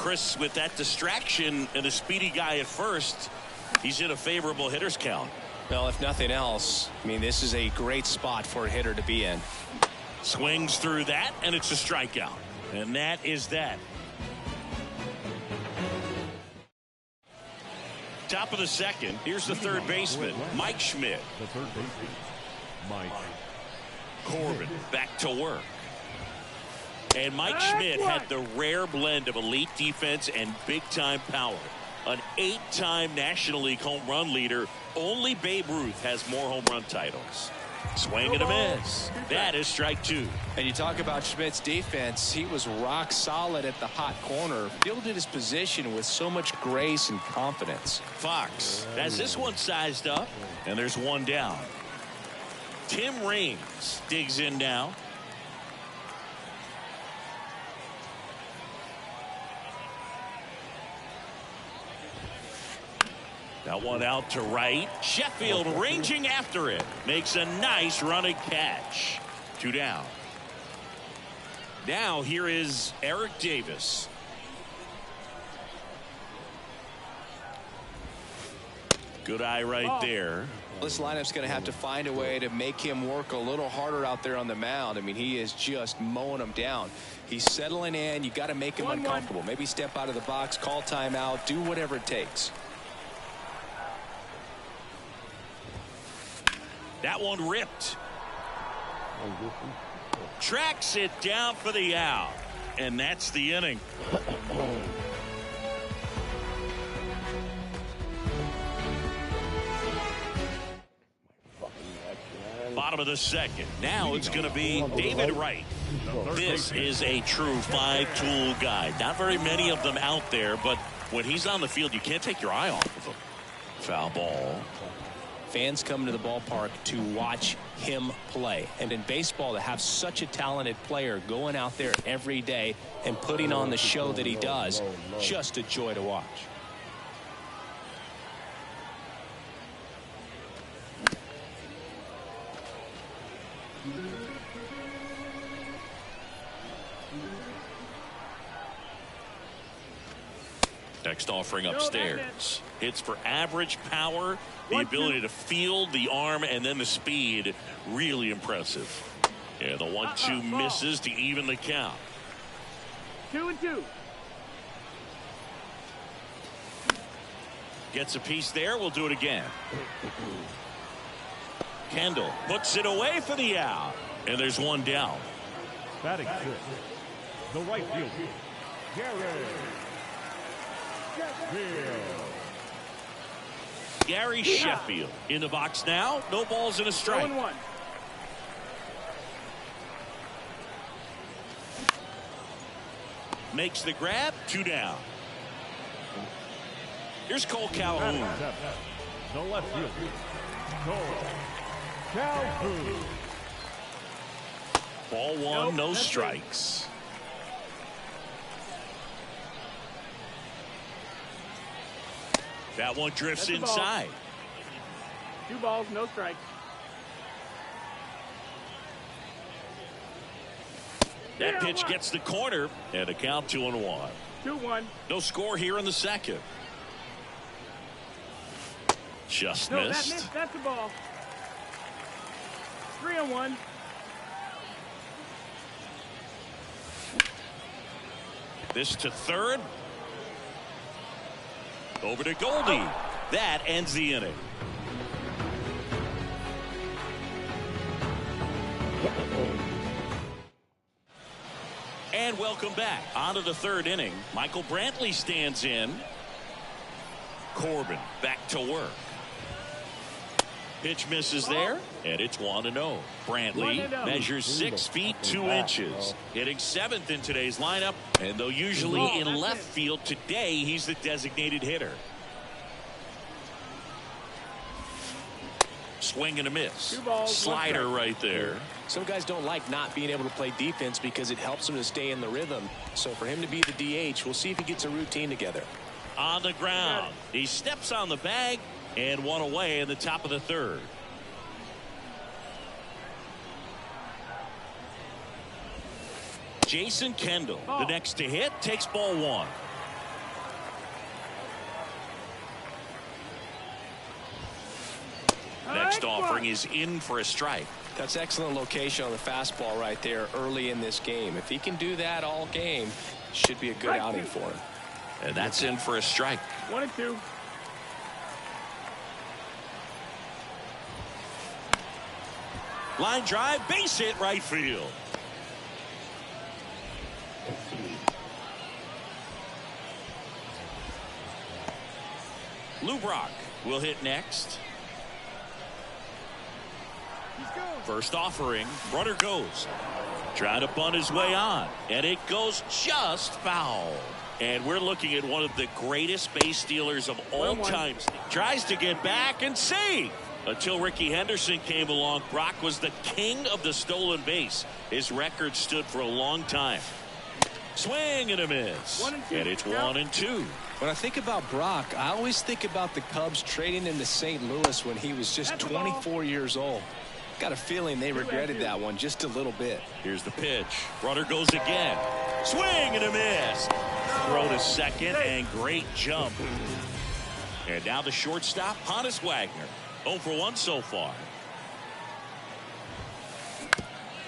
Chris, with that distraction and a speedy guy at first, he's in a favorable hitter's count. Well, if nothing else, I mean, this is a great spot for a hitter to be in. Swings through that, and it's a strikeout. And that is that. Top of the second. Here's the third baseman, Mike Schmidt. The third baseman, Mike Corbin back to work. And Mike Schmidt had the rare blend of elite defense and big-time power. An 8-time National League home run leader. Only Babe Ruth has more home run titles. Swing and a miss. That is strike two. And you talk about Schmidt's defense. He was rock solid at the hot corner. Fielded his position with so much grace and confidence. Fox has this one sized up, and there's one down. Tim Raines digs in now. That one out to right. Sheffield ranging after it. Makes a nice running catch. Two down. Now here is Eric Davis. Good eye right there. This lineup's going to have to find a way to make him work a little harder out there on the mound. I mean, he is just mowing them down. He's settling in. You got to make him uncomfortable. Maybe step out of the box, call timeout, do whatever it takes. That one ripped. Tracks it down for the out. And that's the inning. Bottom of the second. Now it's going to be David Wright. This is a true five-tool guy. Not very many of them out there, but when he's on the field, you can't take your eye off of him. Foul ball. Fans come to the ballpark to watch him play. And in baseball, to have such a talented player going out there every day and putting on the show that he does, just a joy to watch. Next offering upstairs. Hits for average power, the ability to field, the arm, and then the speed. Really impressive. Yeah, the 1-2 misses to even the count. 2-2. Gets a piece there. We'll do it again. Kendall puts it away for the out. And there's one down. batting fifth, the right fielder, Gary Sheffield. Gary Sheffield in the box now. No balls and a strike. 0-1. Makes the grab. 2 down. Here's Cole Calhoun. The left fielder, Cole Calhoun. Ball 1, no strikes. That one drifts inside. 2 balls, no strikes. That pitch gets the corner and a count 2-1. 2-1. No score here in the second. Just No, missed. That's the ball. 3-1. This to third. Over to Goldie. That ends the inning. And welcome back. On to the third inning. Michael Brantley stands in. Corbin back to work. Pitch misses there, and it's 1-0. Brantley measures 6 feet 2 inches. Hitting 7th in today's lineup, and though usually in left field, today he's the designated hitter. Swing and a miss. Slider right there. Some guys don't like not being able to play defense because it helps them to stay in the rhythm. So for him to be the DH, we'll see if he gets a routine together. On the ground. He steps on the bag and one away in the top of the third. Jason Kendall, the next to hit, takes ball 1. first offering is in for a strike. That's excellent location on the fastball right there early in this game. If he can do that all game, should be a good outing for him. And that's in for a strike. 1-2. Line drive, base hit, right field. Lou Brock will hit next. First offering, runner goes. Trying to bunt his way on, and it goes just foul. And we're looking at one of the greatest base stealers of all time. Tries to get back and save. Until Ricky Henderson came along, Brock was the king of the stolen base. His record stood for a long time. Swing and a miss. 1-2. And it's 1-2. When I think about Brock, I always think about the Cubs trading him to St. Louis when he was just 24 years old. Got a feeling they regretted that one just a little bit. Here's the pitch. Runner goes again. Swing and a miss. Throw to second and great jump. And now the shortstop, Honus Wagner. 0 for 1 so far.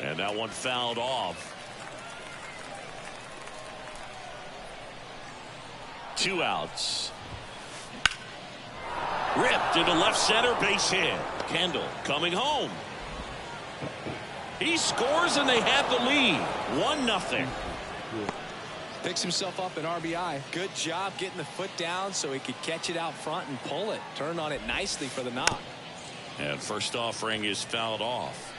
And that one fouled off. 2 outs. Ripped into left center, base hit. Kendall coming home. He scores and they have the lead. 1-0. Picks himself up an RBI. Good job getting the foot down so he could catch it out front and pull it. Turned on it nicely for the knock. And first offering is fouled off.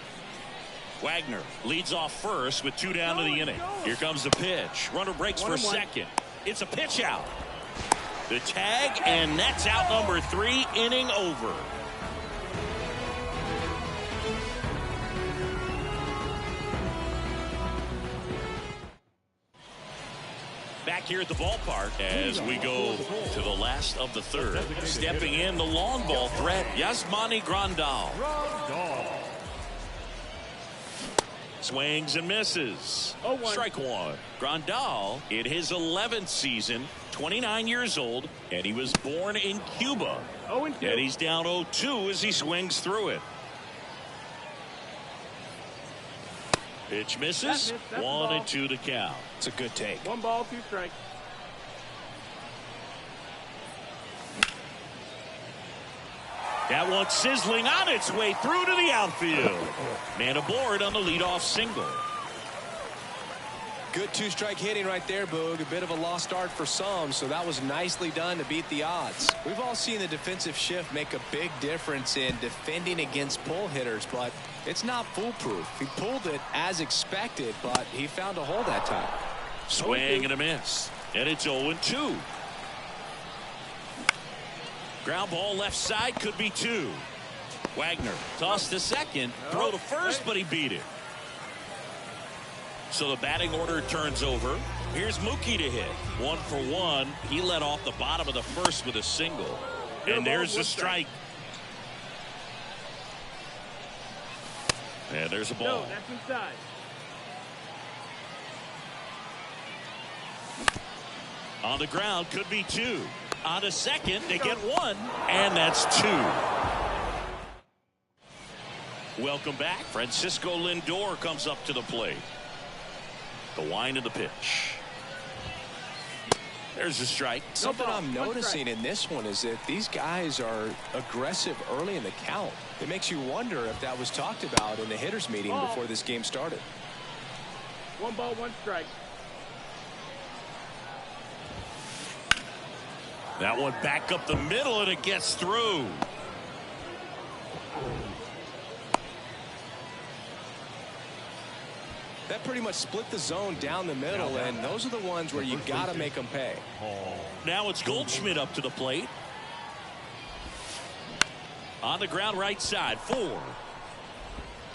Wagner leads off first with 2 down to the inning. Here comes the pitch. Runner breaks for second. It's a pitch out. The tag, and that's out number 3, inning over. Back here at the ballpark as we go to the last of the third. Stepping in the long ball threat, Yasmani Grandal. Swings and misses. 0-1. Strike one. Grandal in his 11th season, 29 years old, and he was born in Cuba. 0-2. And he's down 0-2 as he swings through it. Pitch misses. That's 1-2 to count. It's a good take. 1 ball, 2 strikes. That one sizzling on its way through to the outfield. Man aboard on the leadoff single. Good 2-strike hitting right there, Boog. A bit of a lost art for some, so that was nicely done to beat the odds. We've all seen the defensive shift make a big difference in defending against pull hitters, but it's not foolproof. He pulled it as expected, but he found a hole that time. Swing and a miss. And it's 0-2. Ground ball left side, could be 2. Wagner tossed to second, throw to first, but he beat it. So the batting order turns over. Here's Mookie to hit. 1 for 1. He led off the bottom of the first with a single. And there's the strike. And there's a ball. No, that's inside. On the ground, could be 2. On a second, they get 1. And that's 2. Welcome back. Francisco Lindor comes up to the plate. The wind of the pitch. There's a strike. Something I'm noticing in this one is that these guys are aggressive early in the count. It makes you wonder if that was talked about in the hitters meeting before this game started. 1 ball, 1 strike. That one back up the middle, and it gets through. That pretty much split the zone down the middle, and those are the ones where you got to make them pay. Now it's Goldschmidt up to the plate. On the ground right side. 4,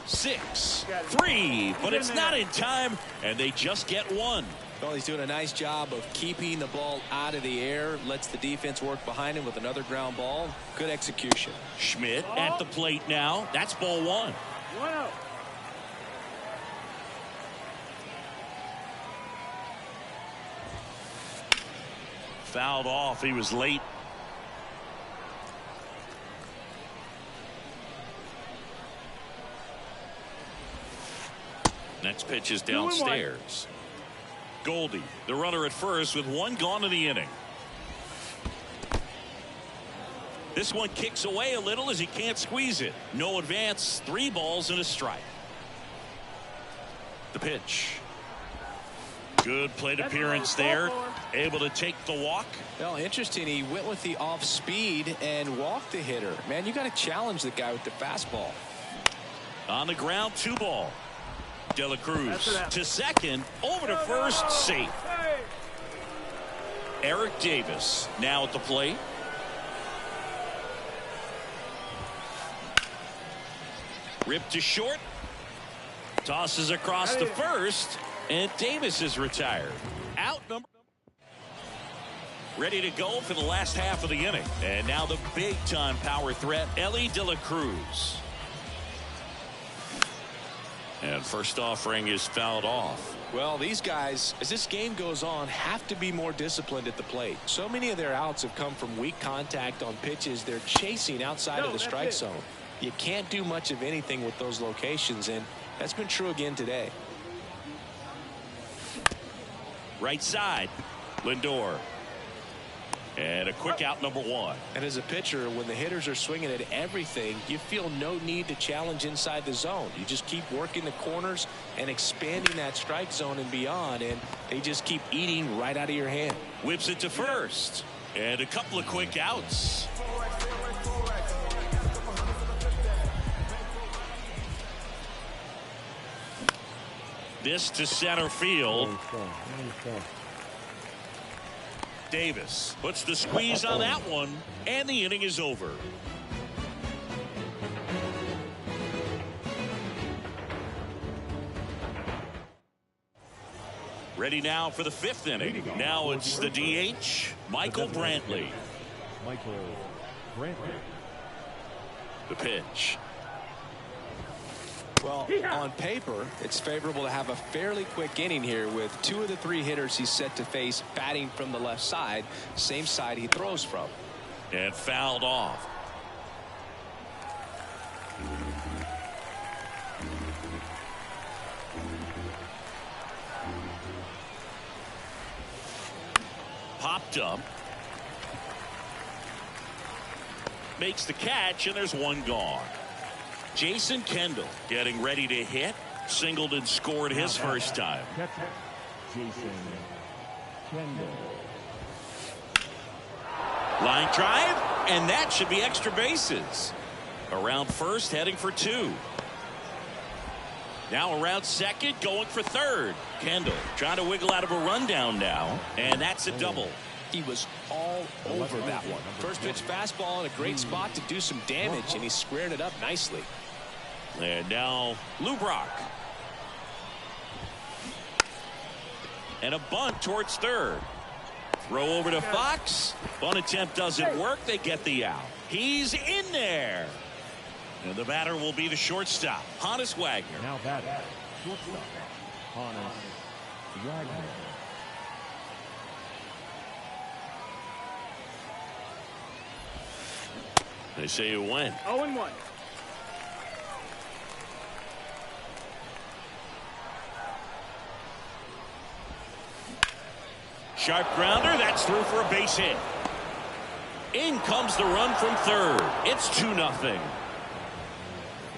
6, 3, but it's not in time, and they just get 1. Well, he's doing a nice job of keeping the ball out of the air, lets the defense work behind him with another ground ball. Good execution. Schmidt at the plate now. That's ball 1. 1-0. Fouled off. He was late. Next pitch is downstairs. Goldie, the runner at first with one gone in the inning. This one kicks away a little as he can't squeeze it. No advance. 3 balls and a strike. The pitch. Good plate appearance there. Able to take the walk. Well, interesting. He went with the off speed and walked the hitter. Man, you got to challenge the guy with the fastball. On the ground, 2 ball. De La Cruz to second. Over to first. Safe. Eric Davis now at the plate. Ripped to short. Tosses across to first. And Davis is retired. Out number. Ready to go for the last half of the inning. And now the big time power threat, Elly De La Cruz. And first offering is fouled off. Well, these guys, as this game goes on, have to be more disciplined at the plate. So many of their outs have come from weak contact on pitches they're chasing outside of the strike zone. You can't do much of anything with those locations, and that's been true again today. Right side, Lindor. And a quick out, number 1. And as a pitcher, when the hitters are swinging at everything, you feel no need to challenge inside the zone. You just keep working the corners and expanding that strike zone and beyond, and they just keep eating right out of your hand. Whips it to first. And a couple of quick outs. This to center field. Davis puts the squeeze on that one, and the inning is over. Ready now for the 5th inning. Now it's the DH, Michael Brantley. Michael Brantley. The pitch. Well, on paper, it's favorable to have a fairly quick inning here with 2 of the 3 hitters he's set to face batting from the left side, same side he throws from. And fouled off. Popped up. Makes the catch, and there's one gone. Jason Kendall getting ready to hit. Singled and scored his first time. Jason Kendall. Line drive, and that should be extra bases. Around first, heading for 2. Now around second, going for third. Kendall trying to wiggle out of a rundown now, and that's a double. He was all over that one. First pitch fastball in a great spot to do some damage, and he squared it up nicely. And now Lou Brock. And a bunt towards third. Throw over to Fox. Bunt attempt doesn't work. They get the out. He's in there. And the batter will be the shortstop, Honus Wagner. Now batting, shortstop, Honus Wagner. They say you win. 0-1. Sharp grounder. That's through for a base hit. In comes the run from third. It's 2-0.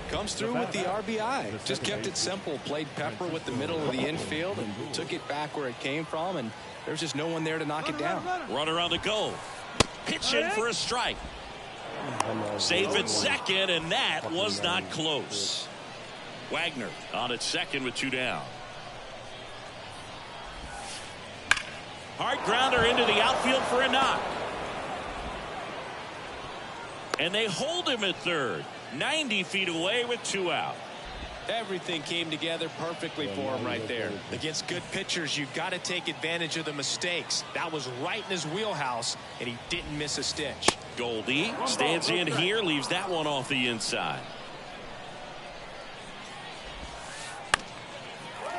Comes through with the RBI. Just kept it simple. Played pepper with the middle of the infield and took it back where it came from, and there's just no one there to knock it down. Runner on the go. Pitch in for a strike. Safe at second, and that was not close. Wagner on at second with 2 down. Hard grounder into the outfield for a knock. And they hold him at third. 90 feet away with 2 out. Everything came together perfectly for him right there. Against good pitchers, you've got to take advantage of the mistakes. That was right in his wheelhouse, and he didn't miss a stitch. Goldie stands in here, leaves that one off the inside.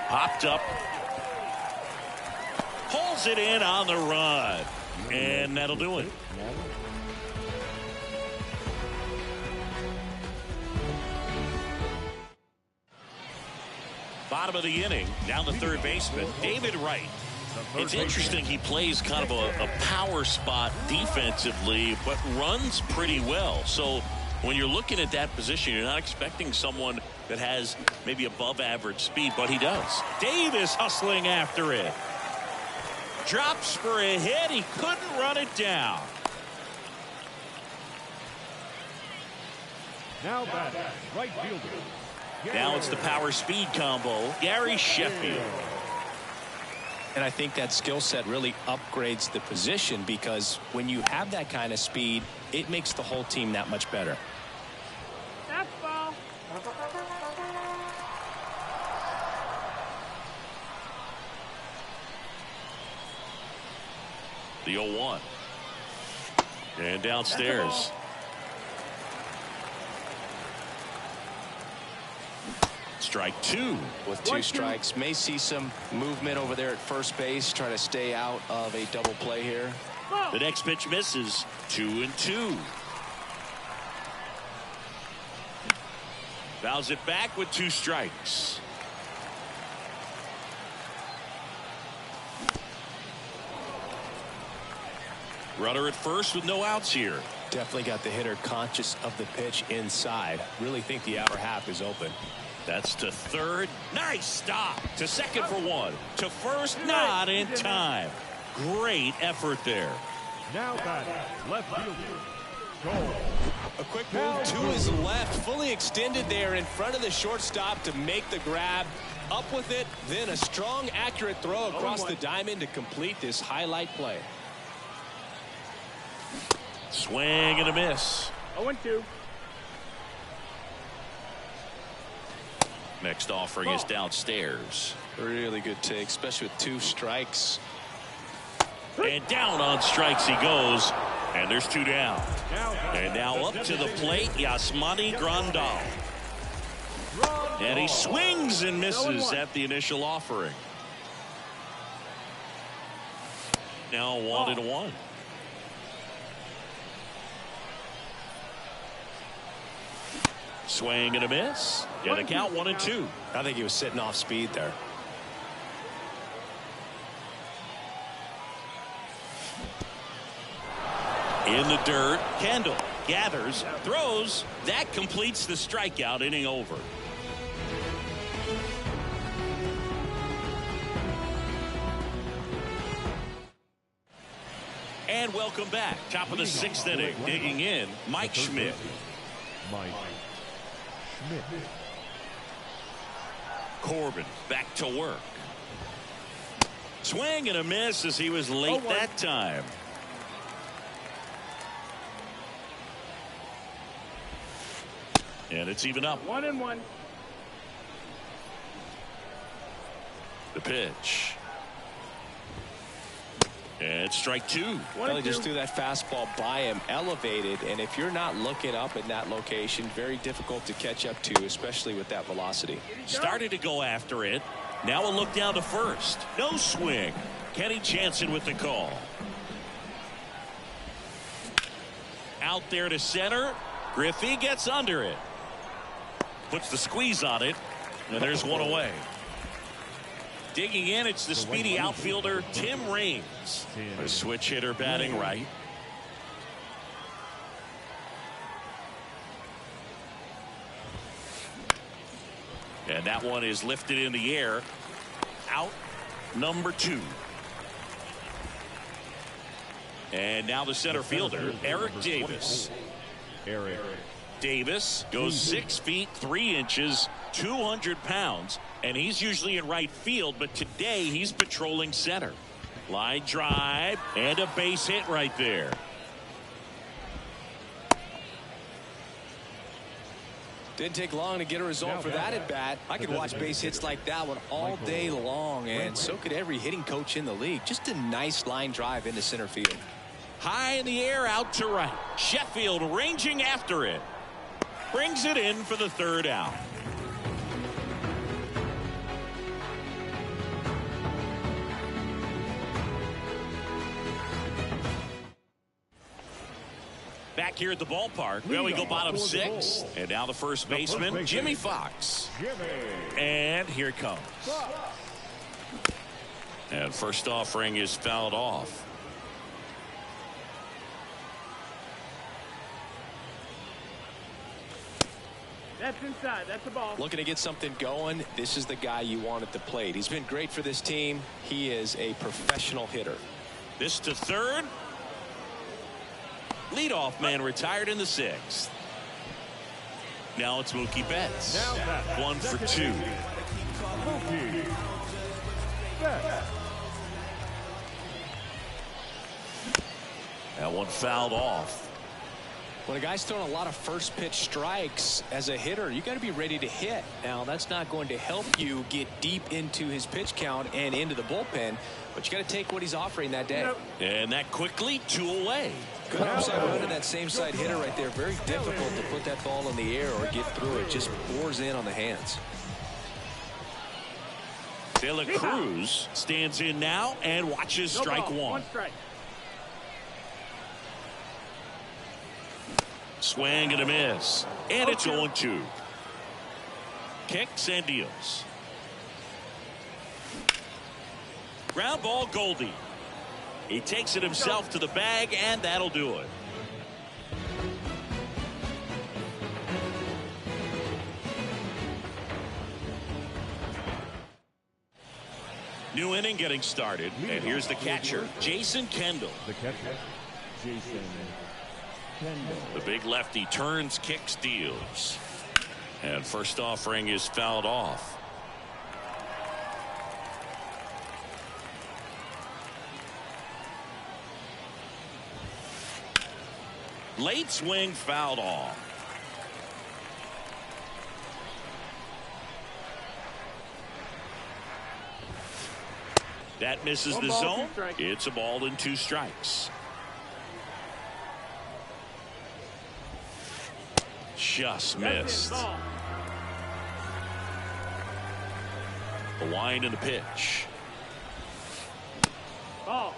Popped up. Pulls it in on the run. And that'll do it. Bottom of the inning, down the third baseman, David Wright. It's interesting, he plays kind of a power spot defensively, but runs pretty well. So when you're looking at that position, you're not expecting someone that has maybe above average speed, but he does. Davis hustling after it. Drops for a hit. He couldn't run it down. Now batting, right fielder. Now it's the power speed combo, Gary Sheffield. And I think that skill set really upgrades the position, because when you have that kind of speed, it makes the whole team that much better. That's ball. The 0-1. And downstairs. Strike two. With two strikes, may see some movement over there at first base, try to stay out of a double play here. The next pitch misses. 2-2. Fouls it back with two strikes. Runner at first with no outs here. Definitely got the hitter conscious of the pitch inside. Really think the outer half is open. That's to third. Nice stop. To second for one. To first, not in time. Great effort there. Now batting, left fielder. Goal. A quick move to his left, fully extended there in front of the shortstop to make the grab. Up with it, then a strong, accurate throw across the diamond to complete this highlight play. Swing and a miss. 0-2. Next offering is downstairs. Really good take, especially with two strikes. And down on strikes he goes. And there's two down. And now up to the plate, Yasmani Grandal. And he swings and misses at the initial offering. Now 1-1. Swing and a miss. And a count 1-2. I think he was sitting off speed there. In the dirt, Kendall gathers, throws. That completes the strikeout. Inning over. And welcome back. Top of the sixth inning. Digging in, Mike Schmidt. Mike Schmidt. Corbin back to work. Swing and a miss as he was late that time. And it's even up. 1-1. The pitch. And strike two. Well, he just threw that fastball by him, elevated, and if you're not looking up in that location, very difficult to catch up to, especially with that velocity. Started to go after it. Now a look down to first. No swing. Kenny Jansen with the call. Out there to center. Griffey gets under it. Puts the squeeze on it. And there's one away. Digging in, it's the speedy outfielder, Tim Raines. A switch hitter batting right. And that one is lifted in the air. Out number 2. And now the center fielder, Eric Davis. Eric Davis goes 6 feet 3 inches, 200 pounds, and he's usually in right field, but today he's patrolling center. Line drive and a base hit right there. Didn't take long to get a result for that at bat. I could watch base hits like that one all day long, and so could every hitting coach in the league. Just a nice line drive into center field. High in the air, out to right. Sheffield ranging after it. Brings it in for the third out. Back back here at the ballpark. Well, we go bottom 6. And now the first baseman, Jimmy Fox. And here it comes. And first offering is fouled off. That's inside. That's the ball. Looking to get something going. This is the guy you want at the plate. He's been great for this team. He is a professional hitter. This to third. Leadoff man retired in the 6th. Now it's Mookie Betts. 1 for 2. Mookie Betts. That one fouled off. When a guy's throwing a lot of first pitch strikes as a hitter, you got to be ready to hit. Now, that's not going to help you get deep into his pitch count and into the bullpen, but you got to take what he's offering that day. And that quickly 2 away. Good upside run to that same side hitter right there. Very difficult to put that ball in the air or get through it. Just pours in on the hands. De La Cruz stands in now and watches strike 1. 1 strike. Swing and a miss. And it's 0-2. Kicks and deals. Ground ball, Goldie. He takes it himself to the bag, and that'll do it. New inning getting started, and here's the catcher, Jason Kendall. The catcher, Jason Kendall. The big lefty turns, kicks, deals. And first offering is fouled off. Late swing fouled off. That misses the zone. It's a ball and 2 strikes. Just missed. The wind and the pitch. Ball.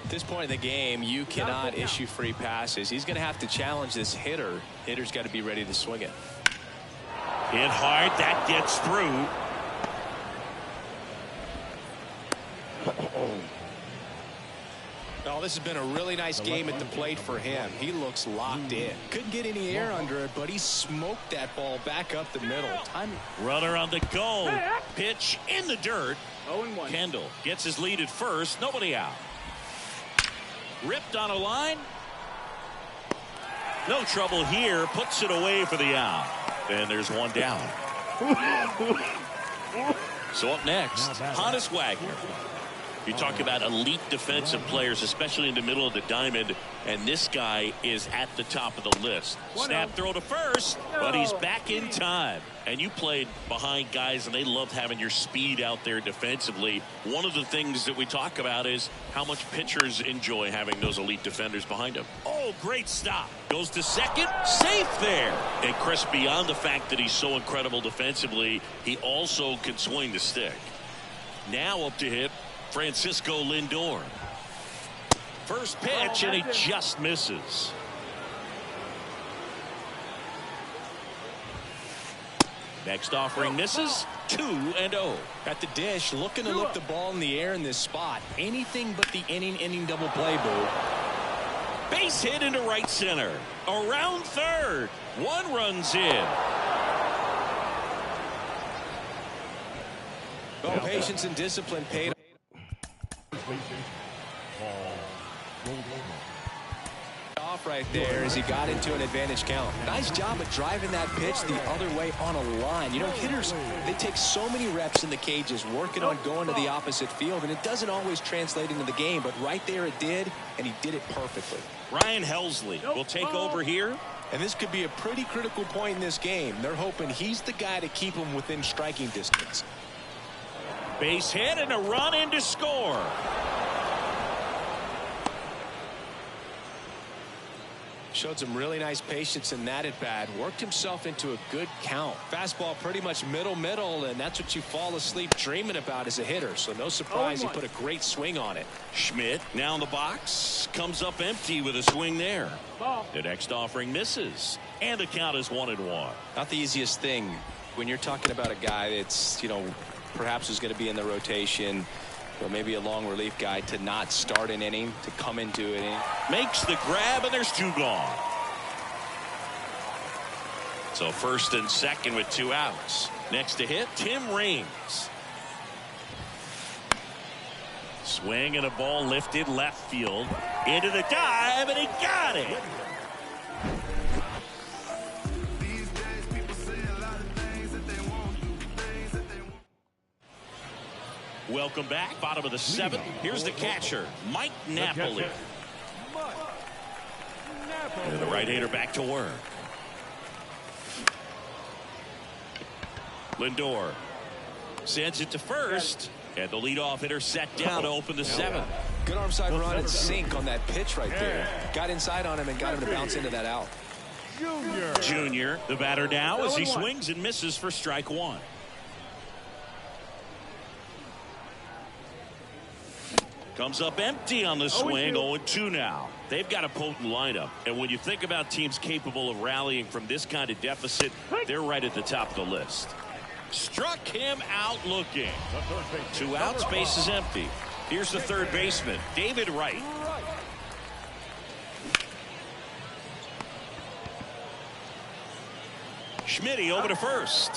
At this point in the game, you cannot issue free passes. He's going to have to challenge this hitter. Hitter's got to be ready to swing it. Hit hard. That gets through. Oh, this has been a really nice game at the plate for him. He looks locked in. Couldn't get any air under it, but he smoked that ball back up the middle. Runner on the go. Pitch in the dirt. 0-1. Kendall gets his lead at first. Nobody out. Ripped on a line. No trouble here. Puts it away for the out. And there's one down. So up next, Honus Wagner. You talk about elite defensive players, especially in the middle of the diamond, and this guy is at the top of the list. Snap throw to first, but he's back in time. And you played behind guys, and they love having your speed out there defensively. One of the things that we talk about is how much pitchers enjoy having those elite defenders behind them. Oh, great stop. Goes to second, safe there. And Chris, beyond the fact that he's so incredible defensively, he also can swing the stick. Now up to hit Francisco Lindor. First pitch, and he just misses. Next offering misses. 2-0. At the dish, looking to lift the ball in the air in this spot. Anything but the inning double play, Boo. Base hit into right center. Around third. 1 runs in. Well, patience and discipline paid off right there as he got into an advantage count. Nice job of driving that pitch the other way on a line. You know, hitters, they take so many reps in the cages working on going to the opposite field, and it doesn't always translate into the game, but right there it did, and he did it perfectly. Ryan Helsley will take over here. And this could be a pretty critical point in this game. They're hoping he's the guy to keep them within striking distance. Base hit and a run in to score. Showed some really nice patience in that at bat. Worked himself into a good count. Fastball pretty much middle, and that's what you fall asleep dreaming about as a hitter. So no surprise he put a great swing on it. Schmidt now in the box. Comes up empty with a swing there. Ball. The next offering misses. And the count is 1-1. Not the easiest thing when you're talking about a guy that's, perhaps is going to be in the rotation, or maybe a long relief guy, to not start an inning, to come into an inning. Makes the grab, and there's 2 gone. So first and second with 2 outs. Next to hit, Tim Raines. Swing and a ball lifted left field. Into the dive, and he got it. Welcome back. Bottom of the 7th. Here's the catcher, Mike Napoli. And the right-hander back to work. Lindor sends it to first. And the leadoff hitter set down to open the 7th. Good arm side run and sink on that pitch right there. Got inside on him and got him to bounce into that out. Junior, the batter now, as he swings and misses for strike 1. Comes up empty on the swing. 0-2 now. They've got a potent lineup. And when you think about teams capable of rallying from this kind of deficit, they're right at the top of the list. Struck him out looking. 2 outs, base is empty. Here's the third baseman, David Wright. Schmidt over to first.